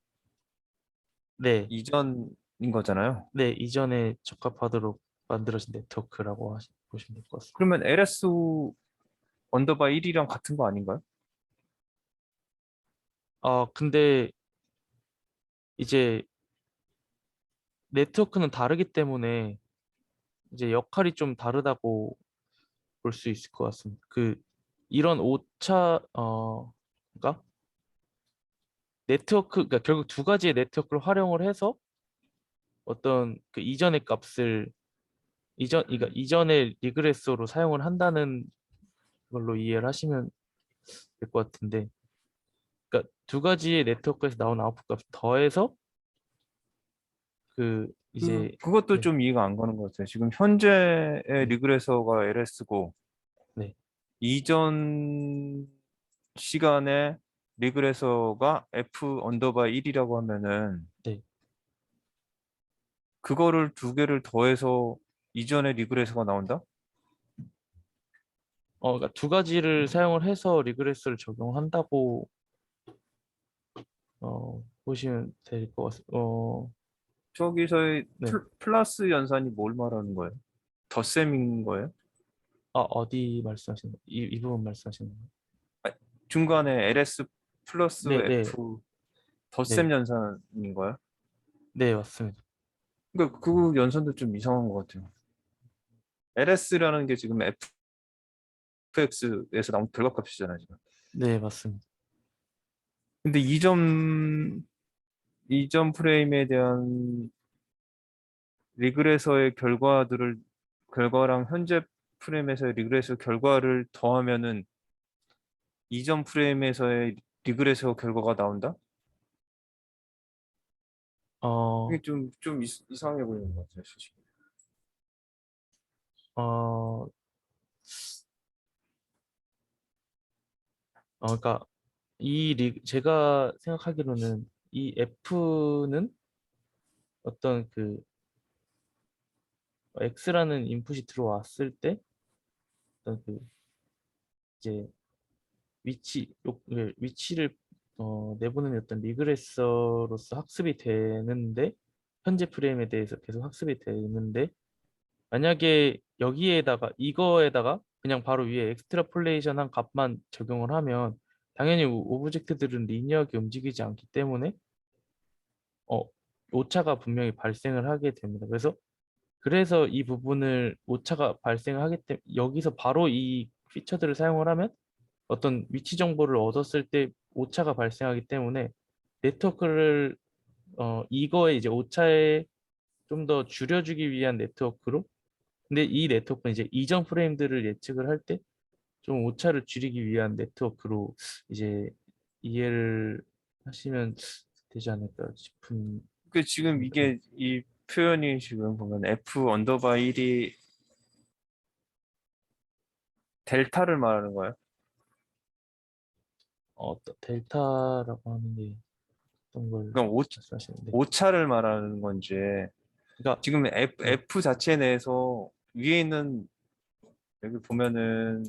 네,
이전인 거잖아요.
네, 이전에 적합하도록 만들어진 네트워크라고 보시면 될 것 같습니다.
그러면 LS 언더바 1이랑 같은 거 아닌가요?
근데 이제 네트워크는 다르기 때문에 이제 역할이 좀 다르다고 볼 수 있을 것 같습니다. 이런 오차 가 그러니까 결국 두 가지의 네트워크를 활용을 해서 어떤 그 이전의 값을 그러니까 이전의 리그레서로 사용을 한다는 걸로 이해를 하시면 될 것 같은데, 그러니까 두 가지의 네트워크에서 나온 아웃풋 값 더해서 이제.
그것도
네,
좀 이해가 안 가는 것 같아요. 지금 현재의
네,
리그레서가 LS고
네.
이전 시간에 리그레서가 F 언더바 1이라고 하면은
네.
그거를 두 개를 더해서 이전의 리그레서가 나온다?
그러니까 두 가지를 사용을 해서 리그레스를 적용한다고 보시면 될 것 같습니다.
저기서의
네.
플러스 연산이 뭘 말하는 거예요? 덧셈인 거예요?
어디 말씀하시는 거예요? 이 부분 말씀하시는 거예요?
아, 중간에 LS 플러스
네, 네,
F 덧셈
네,
연산인 거예요?
네, 맞습니다.
그러니까 그 연산도 좀 이상한 것 같아요. LS라는 게 지금 FX에서 나온 결과값이잖아요, 지금.
네, 맞습니다.
근데 이점 프레임에 대한 리그레서의 결과랑 현재 프레임에서의 리그레서 결과를 더하면은 이전 프레임에서의 리그레서 결과가 나온다?
어,
이게 좀 이상해 보이는 것 같아요, 솔직히.
어, 그러니까 제가 생각하기로는 이 F는 어떤 X라는 인풋이 들어왔을 때 어떤 이제 위치를 내보내는 어떤 리그레서로서 학습이 되는데, 현재 프레임에 대해서 계속 학습이 되는데, 만약에 이거에다가 그냥 바로 위에 엑스트라폴레이션 한 값만 적용을 하면 당연히 오브젝트들은 리니어하게 움직이지 않기 때문에 어, 오차가 분명히 발생을 하게 됩니다. 그래서 이 부분을 오차가 발생을 하기 때문에 여기서 바로 이 피처들을 사용을 하면 어떤 위치 정보를 얻었을 때 오차가 발생하기 때문에 네트워크를 이거에 이제 오차에 좀 더 줄여주기 위한 네트워크로. 근데 이 네트워크는 이제 이전 프레임들을 예측을 할 때 좀 오차를 줄이기 위한 네트워크로 이제 이해를 하시면 되지 않을까 싶은.
그 지금 이게 이 표현이 지금 보면 F 언더바 1이 델타를 말하는 거예요.
또 델타라고 하는 게 어떤 걸
그럼
말씀하시는데,
오차를 말하는 건지
그러니까
지금
네,
F 자체 내에서 위에 있는 여기 보면은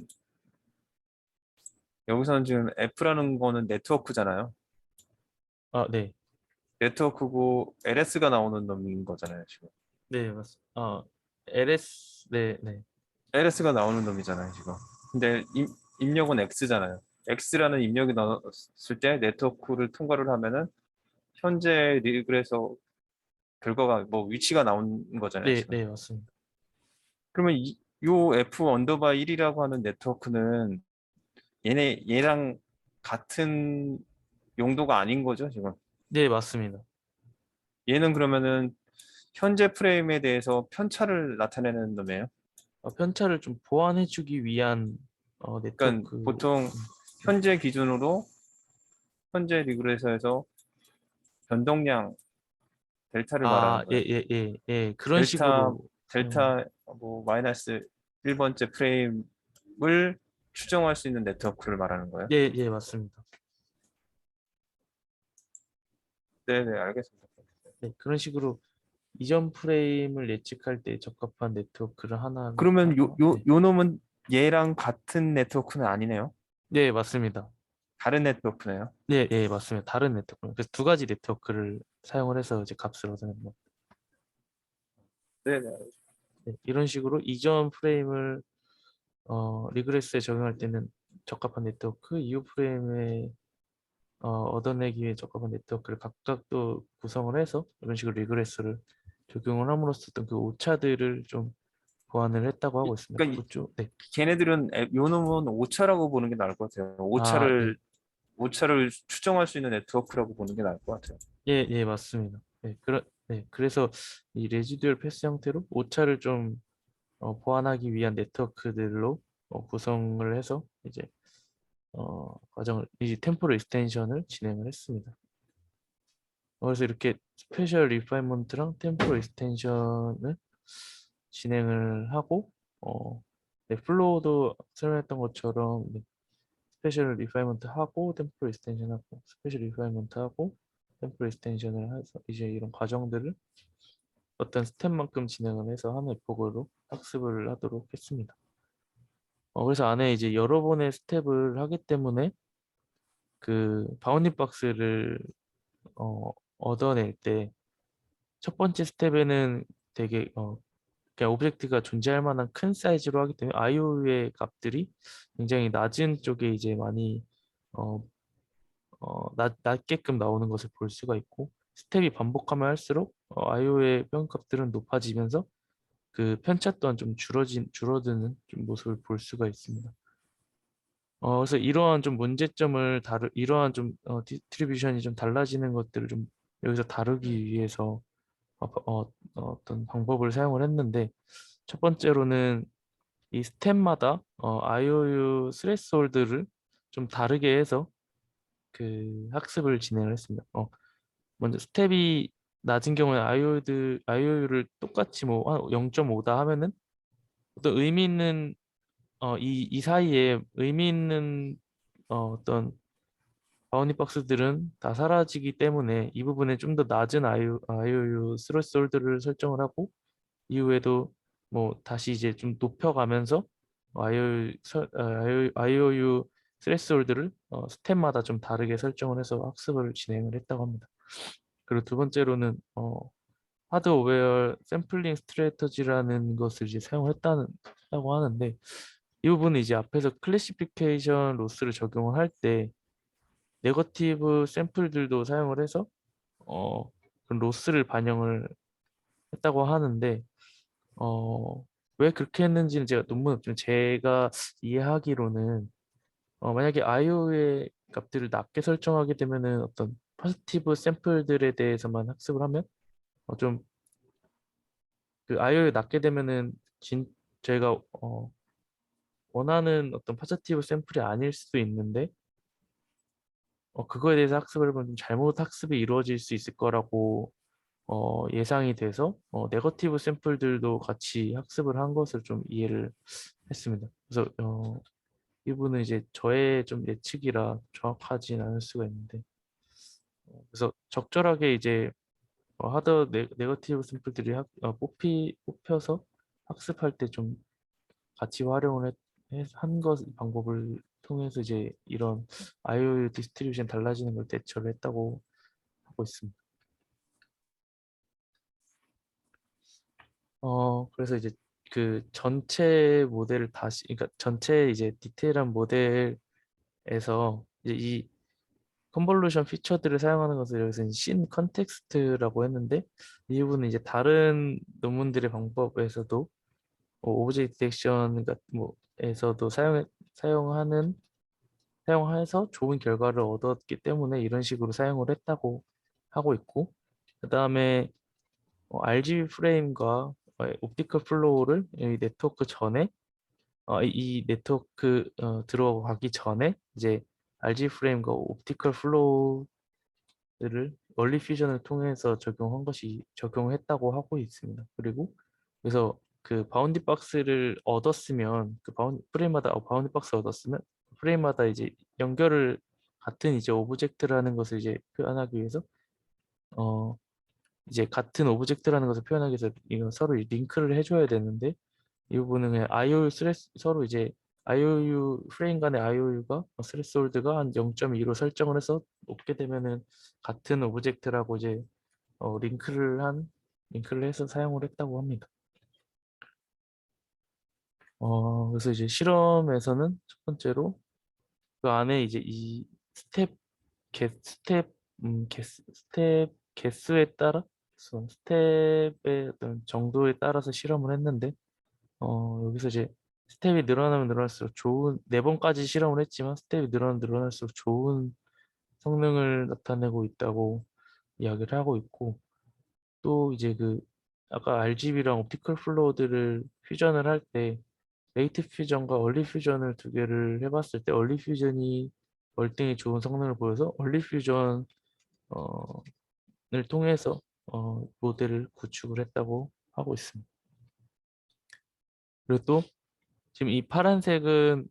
여기서는 지금 F라는 거는 네트워크잖아요.
네,
네트워크고 LS가 나오는 놈인 거잖아요, 지금.
네, 맞습니다. LS, 네, 네,
LS가 나오는 놈이잖아요, 지금. 근데 입력은 X잖아요. X라는 입력이 나왔을 때 네트워크를 통과를 하면은 현재 리그에서 결과가 뭐 위치가 나오는 거잖아요,
네,
지금.
네, 맞습니다.
그러면 요 F 언더바 1이라고 하는 네트워크는 얘랑 같은 용도가 아닌 거죠, 지금.
네, 맞습니다.
얘는 그러면은 현재 프레임에 대해서 편차를 나타내는 놈이에요.
편차를 좀 보완해주기 위한
그러니까
네트워크.
보통
네.
현재 기준으로 현재 리그레서에서 변동량 델타를 말하는
예,
거예요.
예, 예, 예, 그런
델타
식으로 사용.
델타 뭐 마이너스 1번째 프레임을 추정할 수 있는 네트워크를 말하는 거예요.
예, 예, 맞습니다.
네네 알겠습니다.
네, 그런 식으로 이전 프레임을 예측할 때 적합한 네트워크를 하나를
그러면
네,
요 놈은 얘랑 같은 네트워크는 아니네요.
네, 맞습니다.
다른 네트워크네요.
네, 예, 맞습니다. 다른 네트워크. 그래서 두 가지 네트워크를 사용을 해서 이제 값을 얻어내는 거.
네네.
네, 이런 식으로 이전 프레임을 리그레스에 적용할 때는 적합한 네트워크, 이후 프레임에 얻어내기 위해 적합한 네트워크를 각각 또 구성을 해서 이런 식으로 리그레스를 적용을 함으로써 어떤 그 오차들을 좀 보완을 했다고 하고 있습니다.
그러니까
그쪽, 네.
걔네들은 요 놈은 오차라고 보는 게 나을 것 같아요.
네.
오차를 추정할 수 있는 네트워크라고 보는 게 나을 것 같아요.
예, 예, 맞습니다. 네, 그래서 이 레지듀얼 패스 형태로 오차를 좀 보완하기 위한 네트워크들로 구성을 해서 이제 과정을 이제 템포럴 익스텐션을 진행을 했습니다. 그래서 이렇게 스페셜 리파이먼트랑 템포럴 익스텐션을 진행을 하고 네, 플로우도 설명했던 것처럼 네, 스페셜 리파이먼트 하고 템포럴 익스텐션 하고 스페셜 리파이먼트 하고 템포럴 익스텐션을 해서 이제 이런 과정들을 어떤 스텝만큼 진행을 해서 하나의 에포그로 학습을 하도록 했습니다. 그래서 안에 이제 여러 번의 스텝을 하기 때문에 그 바운딩 박스를 얻어낼 때 첫 번째 스텝에는 되게 그냥 오브젝트가 존재할 만한 큰 사이즈로 하기 때문에 IOU의 값들이 굉장히 낮은 쪽에 이제 많이 어, 낮게끔 나오는 것을 볼 수가 있고 스텝이 반복하면 할수록 IOU의 평값들은 높아지면서 그 편차 또한 좀 줄어드는 좀 모습을 볼 수가 있습니다. 그래서 이러한 좀 문제점을 이러한 좀 디스트리뷰션이 좀 달라지는 것들을 좀 여기서 다루기 위해서 어떤 방법을 사용을 했는데 첫 번째로는 이 스텝마다 IOU 스레스홀드를 좀 다르게 해서 그 학습을 진행을 했습니다. 먼저 스텝이 낮은 경우에 IOU를 똑같이 뭐 0.5다 하면은 어떤 의미 있는 이 사이에 의미 있는 어떤 바운딩 박스들은 다 사라지기 때문에 이 부분에 좀 더 낮은 IOU 스레스홀드를 설정을 하고 이후에도 뭐 다시 이제 좀 높여가면서 IOU 스레스홀드를 스텝마다 좀 다르게 설정을 해서 학습을 진행을 했다고 합니다. 그리고 두 번째로는 하드웨어 샘플링 스트래터지라는 것을 이제 사용했다고 하는데 이 부분은 이제 앞에서 클래시피케이션 로스를 적용을 할 때 네거티브 샘플들도 사용을 해서 그런 로스를 반영을 했다고 하는데 어, 왜 그렇게 했는지는 제가 논문 없지만 제가 이해하기로는 만약에 IO의 값들을 낮게 설정하게 되면은 어떤 포지티브 샘플들에 대해서만 학습을 하면 좀 그 IO를 낮게 되면은 저희가 원하는 어떤 포지티브 샘플이 아닐 수도 있는데 그거에 대해서 학습을 해보면 좀 잘못 학습이 이루어질 수 있을 거라고 예상이 돼서 네거티브 샘플들도 같이 학습을 한 것을 좀 이해를 했습니다. 그래서 이 부분은 이제 저의 좀 예측이라 정확하진 않을 수가 있는데 그래서 적절하게 이제 하드 네거티브 샘플들이 뽑혀서 학습할 때 좀 같이 활용을 한 것 방법을 통해서 이제 이런 IOU 디스트리뷰션 달라지는 걸 대처를 했다고 하고 있습니다. 그래서 이제 그 전체 모델을 다시, 그러니까 전체 이제 디테일한 모델에서 이제 이 컨볼루션 피처들을 사용하는 것을 여기서 신 컨텍스트라고 했는데 이 부분은 이제 다른 논문들의 방법에서도 오브젝트 디텍션 뭐에서도 사용하는 사용해서 좋은 결과를 얻었기 때문에 이런 식으로 사용을 했다고 하고 있고 그 다음에 RGB 프레임과 옵티컬 플로우를 이 네트워크 전에 이 네트워크 들어가기 전에 이제 RGB 프레임과 옵티컬 플로우를 얼리 퓨전을 통해서 적용했다고 하고 있습니다. 그리고 그래서 그 바운디 박스를 얻었으면 프레임마다 바운디 박스 얻었으면 프레임마다 이제 연결을 같은 이제 오브젝트라는 것을 이제 표현하기 위해서 어 이제 같은 오브젝트라는 것을 표현하기 위해서 이거 서로 링크를 해줘야 되는데 이 부분은 그냥 IOU 스레스 서로 이제 IOU 프레임 간의 IOU가 스레스홀드가 한 0.2로 설정을 해서 놓게 되면은 같은 오브젝트라고 이제 링크를 해서 사용을 했다고 합니다. 그래서 이제 실험에서는 첫 번째로 그 안에 이제 이 스텝 개수에 따라 스텝의 어떤 정도에 따라서 실험을 했는데 여기서 이제 스텝이 늘어나면 늘어날수록 좋은 4번까지 실험을 했지만 스텝이 늘어나면 늘어날수록 좋은 성능을 나타내고 있다고 이야기를 하고 있고 또 이제 그 아까 RGB랑 옵티컬 플로우들을 퓨전을 할 때 레이트 퓨전과 얼리 퓨전을 두 개를 해봤을 때 얼리 퓨전이 월등히 좋은 성능을 보여서 얼리 퓨전을 통해서 모델을 구축을 했다고 하고 있습니다. 그리고 또 지금 이 파란색은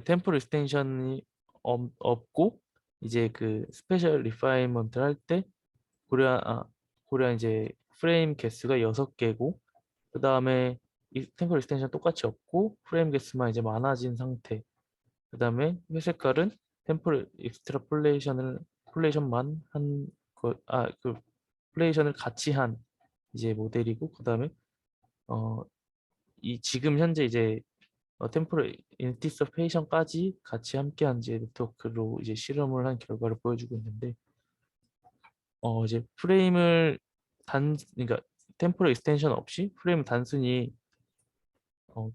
템포럴 익스텐션이 없고 이제 그 스페셜 리파이먼트 할 때 고려 이제 프레임 개수가 6개고 그 다음에 이 템포럴 익스텐션 똑같이 없고 프레임 개수만 이제 많아진 상태 그 다음에 회색깔은 템포럴 폴레이션만 그 플레이션을 같이 한 이제 모델이고 그 다음에 어, 이 지금 현재 이제 템포럴 인티서페이션까지 같이 함께한 이제 네트워크로 이제 실험을 한 결과를 보여주고 있는데 이제 프레임을 그러니까 템포럴 익스텐션 없이 프레임을 단순히 어,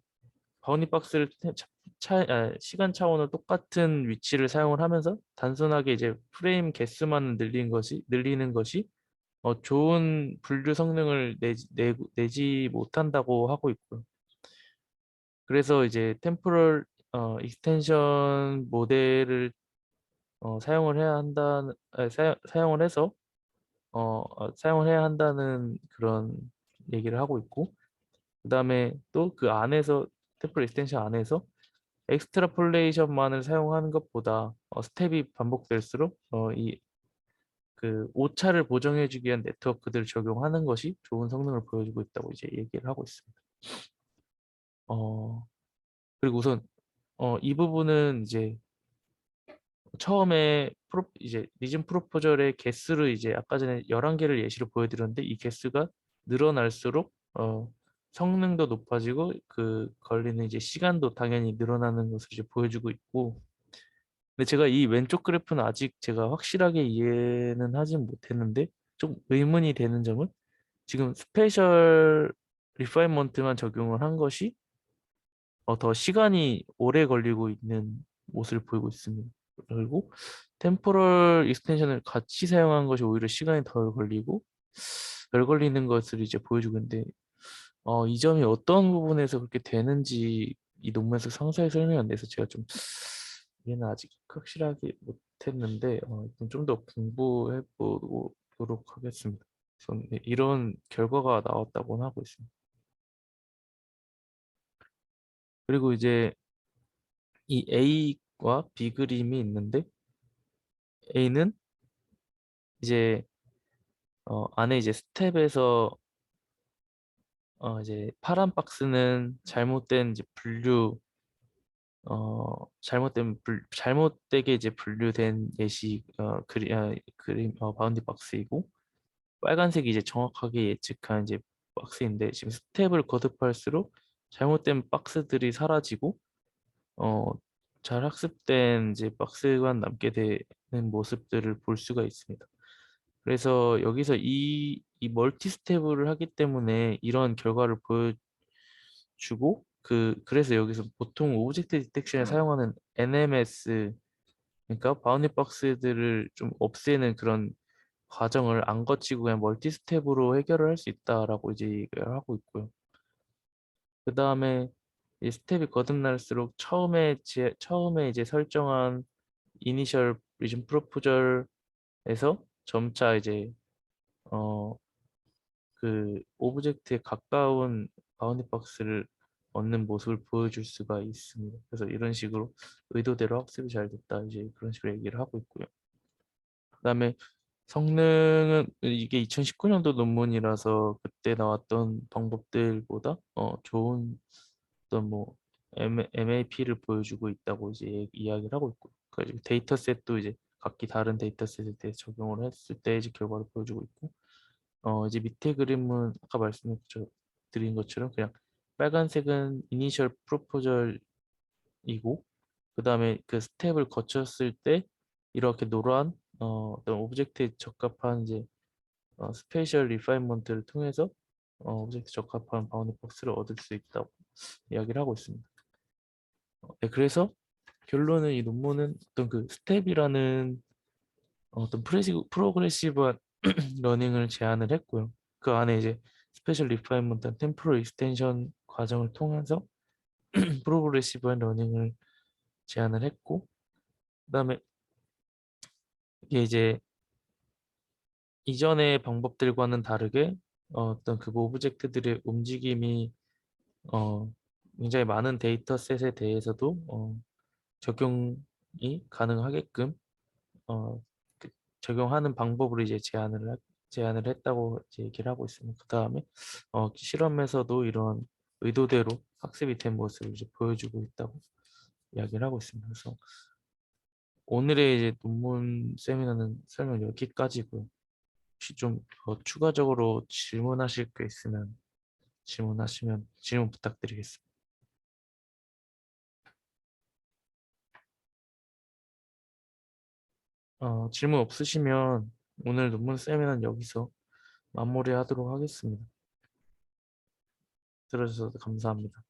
바운딩 박스를 시간 차원을 똑같은 위치를 사용을 하면서 단순하게 이제 프레임 개수만 늘리는 것이 좋은 분류 성능을 내지 못한다고 하고 있고요. 그래서 이제 템포럴 익스텐션 모델을 사용을 해야 한다는 사용을 해서 사용을 해야 한다는 그런 얘기를 하고 있고 그다음에 또 그 안에서 템포럴 익스텐션 안에서 엑스트라폴레이션만을 사용하는 것보다 스텝이 반복될수록 이 그 오차를 보정해주기 위한 네트워크들을 적용하는 것이 좋은 성능을 보여주고 있다고 이제 얘기를 하고 있습니다. 어, 그리고 우선 이 부분은 이제 처음에 이제 리즘 프로포절의 개수를 이제 아까 전에 11개를 예시로 보여드렸는데 이 개수가 늘어날수록 성능도 높아지고 그 걸리는 이제 시간도 당연히 늘어나는 것을 이제 보여주고 있고 근데 제가 이 왼쪽 그래프는 아직 제가 확실하게 이해는 하진 못했는데 좀 의문이 되는 점은 지금 스페셜 리파인먼트만 적용을 한 것이 더 시간이 오래 걸리고 있는 모습을 보이고 있습니다. 그리고 템포럴 익스텐션을 같이 사용한 것이 오히려 시간이 덜 걸리는 것을 이제 보여주고 있는데 이 점이 어떤 부분에서 그렇게 되는지 이 논문에서 상세히 설명이 안 돼서 제가 좀 이해는 아직 확실하게 못했는데 좀 더 공부해 보도록 하겠습니다. 그래서 이런 결과가 나왔다고 하고 있습니다. 그리고 이제 이 A와 B 그림이 있는데 A는 이제 안에 이제 스텝에서 이제 파란 박스는 잘못된 이제 분류 잘못되게 이제 분류된 예시 그림 바운디 박스이고 빨간색이 이제 정확하게 예측한 이제 박스인데 지금 스텝을 거듭할수록 잘못된 박스들이 사라지고 어, 잘 학습된 이제 박스만 남게 되는 모습들을 볼 수가 있습니다. 그래서 여기서 이 멀티 스텝을 하기 때문에 이런 결과를 보여주고 그래서 여기서 보통 오브젝트 디텍션에 사용하는 NMS 그러니까 바운딩 박스들을 좀 없애는 그런 과정을 안 거치고 그냥 멀티 스텝으로 해결을 할 수 있다라고 이제 얘기를 하고 있고요. 그 다음에 이 스텝이 거듭날수록 처음에 이제 설정한 이니셜 리전 프로포절에서 점차 이제 어 그 오브젝트에 가까운 바운딩 박스를 얻는 모습을 보여줄 수가 있습니다. 그래서 이런 식으로 의도대로 학습이 잘 됐다 이제 그런 식으로 얘기를 하고 있고요. 그다음에 성능은 이게 2019년도 논문이라서 그때 나왔던 방법들보다 좋은 어떤 뭐 MAP를 보여주고 있다고 이제 이야기를 하고 있고 그리고 데이터셋도 이제 각기 다른 데이터셋에 대해 적용을 했을 때 이제 결과를 보여주고 있고 이제 밑에 그림은 아까 말씀드린 것처럼 그냥 빨간색은 이니셜 프로포절이고 그 다음에 그 스텝을 거쳤을 때 이렇게 노란 어떤 오브젝트에 적합한 이제 스페셜 리파인먼트를 통해서 오브젝트 적합한 바운드 박스를 얻을 수 있다고 이야기를 하고 있습니다. 네, 그래서 결론은 이 논문은 어떤 그 스텝이라는 어떤 프로그레시브한 러닝을 제안을 했고요. 그 안에 이제 스페셜 리파인먼트, 템포럴 익스텐션 과정을 통해서 프로그레시브한 러닝을 제안을 했고, 그다음에 이게 이제 이전의 방법들과는 다르게 어떤 그 오브젝트들의 움직임이 어, 굉장히 많은 데이터셋에 대해서도 적용이 가능하게끔 어, 그 적용하는 방법으로 이제 제안을 했다고 이제 얘기를 하고 있습니다. 그 다음에 실험에서도 이런 의도대로 학습이 된 모습을 이제 보여주고 있다고 이야기를 하고 있습니다. 그래서 오늘의 이제 논문 세미나는 설명 여기까지고요. 혹시 좀 추가적으로 질문하실 게 있으면 질문하시면 질문 부탁드리겠습니다. 질문 없으시면 오늘 논문 세미나는 여기서 마무리하도록 하겠습니다. 들어주셔서 감사합니다.